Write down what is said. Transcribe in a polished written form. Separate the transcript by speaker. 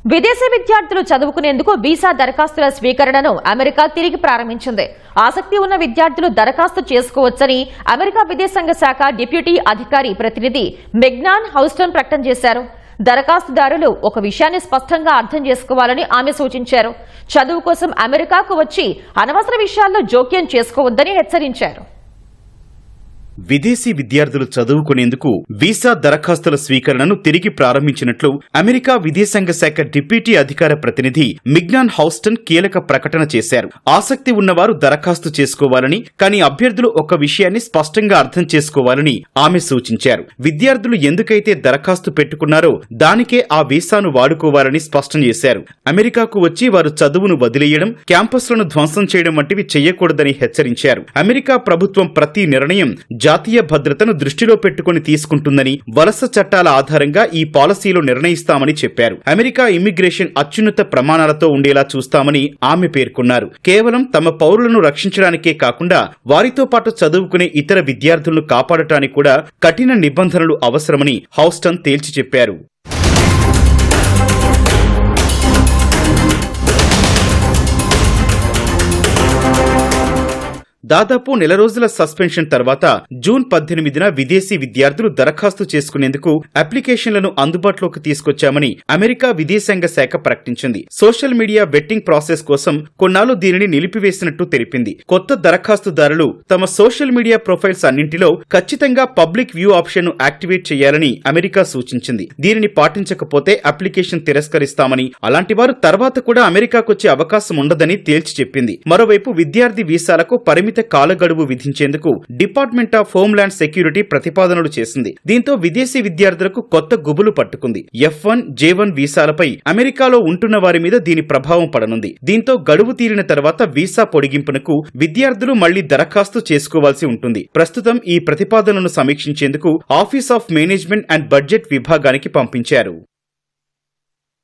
Speaker 1: విదేశీ విద్యార్థులు చదువుకునేందుకు వీసా దరఖాస్తుల స్వీకరణను అమెరికా తిరిగి ప్రారంభించింది. ఆసక్తి ఉన్న విద్యార్థులు దరఖాస్తు చేసుకోవచ్చని అమెరికా విదేశాంగ శాఖ డిప్యూటీ అధికారి ప్రతినిధి మెగ్నాన్ హౌస్టన్ ప్రకటన చేశారు. దరఖాస్తుదారులు ఒక విషయాన్ని స్పష్టంగా అర్థం చేసుకోవాలని ఆమె సూచించారు. చదువు కోసం అమెరికాకు వచ్చి అనవసర విషయాల్లో జోక్యం చేసుకోవద్దని హెచ్చరించారు.
Speaker 2: విదేశీ విద్యార్థులు చదువుకునేందుకు వీసా దరఖాస్తుల స్వీకరణను తిరిగి ప్రారంభించినట్లు అమెరికా విదేశాంగ శాఖ డిప్యూటీ అధికార ప్రతినిధి మిగ్నాన్ హౌస్టన్ కీలక ప్రకటన చేశారు. ఆసక్తి ఉన్నవారు దరఖాస్తు చేసుకోవాలని, కానీ అభ్యర్థులు ఒక విషయాన్ని స్పష్టంగా అర్థం చేసుకోవాలని ఆమె సూచించారు. విద్యార్థులు ఎందుకైతే దరఖాస్తు పెట్టుకున్నారో దానికే ఆ వీసాను వాడుకోవాలని స్పష్టం చేశారు. అమెరికాకు వచ్చి వారు చదువును వదిలేయడం, క్యాంపస్లను ధ్వంసం చేయడం వంటివి చేయకూడదని హెచ్చరించారు. అమెరికా ప్రభుత్వం ప్రతి నిర్ణయం జాతీయ భద్రతను దృష్టిలో పెట్టుకుని తీసుకుంటుందని, వలస చట్టాల ఆధారంగా ఈ పాలసీలో నిర్ణయిస్తామని చెప్పారు. అమెరికా ఇమ్మిగ్రేషన్ అత్యున్నత ప్రమాణాలతో ఉండేలా చూస్తామని ఆమె పేర్కొన్నారు. కేవలం తమ పౌరులను రక్షించడానికే కాకుండా వారితో పాటు చదువుకునే ఇతర విద్యార్థులను కాపాడటానికి కూడా కఠిన నిబంధనలు అవసరమని హౌస్టన్ తేల్చి చెప్పారు. దాదాపు నెల రోజుల సస్పెన్షన్ తర్వాత జూన్ 18న విదేశీ విద్యార్థులు దరఖాస్తు చేసుకునేందుకు అప్లికేషన్లను అందుబాటులోకి తీసుకొచ్చామని అమెరికా విదేశాంగ శాఖ ప్రకటించింది. సోషల్ మీడియా వెట్టింగ్ ప్రాసెస్ కోసం కొన్నాళ్లు దీనిని నిలిపివేసినట్టు తెలిపింది. కొత్త దరఖాస్తుదారులు తమ సోషల్ మీడియా ప్రొఫైల్స్ అన్నింటిలో ఖచ్చితంగా పబ్లిక్ వ్యూ ఆప్షన్ ను యాక్టివేట్ చేయాలని అమెరికా సూచించింది. దీనిని పాటించకపోతే అప్లికేషన్ తిరస్కరిస్తామని, అలాంటి వారు తర్వాత కూడా అమెరికాకొచ్చే అవకాశం ఉండదని తేల్చి చెప్పింది. మరోవైపు విద్యార్థి వీసాలకు పరిమిత కాలగడువు విధించేందుకు డిపార్ట్మెంట్ ఆఫ్ హోంల్యాండ్ సెక్యూరిటీ ప్రతిపాదనలు చేసింది. దీంతో విదేశీ విద్యార్థులకు కొత్త గుబులు పట్టుకుంది. F1, J1 వీసాలపై అమెరికాలో ఉంటున్న వారి మీద దీని ప్రభావం పడనుంది. దీంతో గడువు తీరిన తర్వాత వీసా పొడిగింపునకు విద్యార్థులు మళ్లీ దరఖాస్తు చేసుకోవాల్సి ఉంటుంది. ప్రస్తుతం ఈ ప్రతిపాదనలను సమీక్షించేందుకు office of management and budget విభాగానికి పంపించారు.